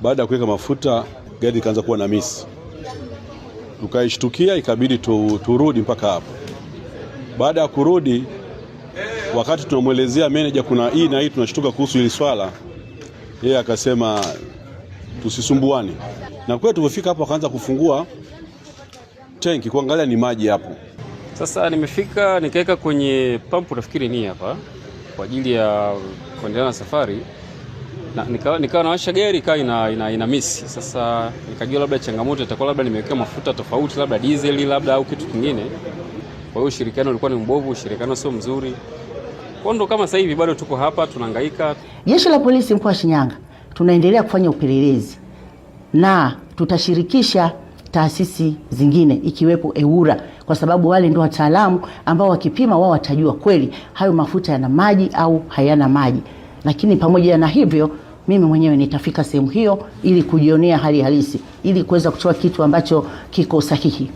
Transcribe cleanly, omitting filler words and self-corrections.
Baada ya kuweka mafuta, gari ikaanza kuwa na misi. Tukaishtukia, ikabidi turudi mpaka hapo. Baada ya kurudi, wakati tunamuelezea manager kuna hii na hii tunashtuka kuhusu hili swala, yeye akasema tusisumbuane. Na kwa tulipofika hapo akaanza kufungua tanki kuangalia ni maji hapo. Sasa nimefika nikaweka kwenye pump, nafikiri ni hapa kwa ajili ya kuendelea na safari. Na nikawa nawasha gari ina miss. Sasa nikajua labda changamoto itakuwa labda nimeweka mafuta tofauti, labda diesel labda au kitu kingine. Kwa hiyo ushirikiano ulikuwa ni mbovu, ushirikiano sio mzuri. Kwa ndo kama sasa hivi bado tuko hapa tunahangaika. Jeshi la Polisi mkoa wa Shinyanga tunaendelea kufanya upelelezi na tutashirikisha taasisi zingine ikiwepo EWURA, kwa sababu wale ndio wataalamu ambao wakipima wao watajua kweli hayo mafuta yana maji au hayana maji. Lakini pamoja na hivyo, mimi mwenyewe nitafika sehemu hiyo ili kujionea hali halisi, ili kuweza kutoa kitu ambacho kiko sahihi.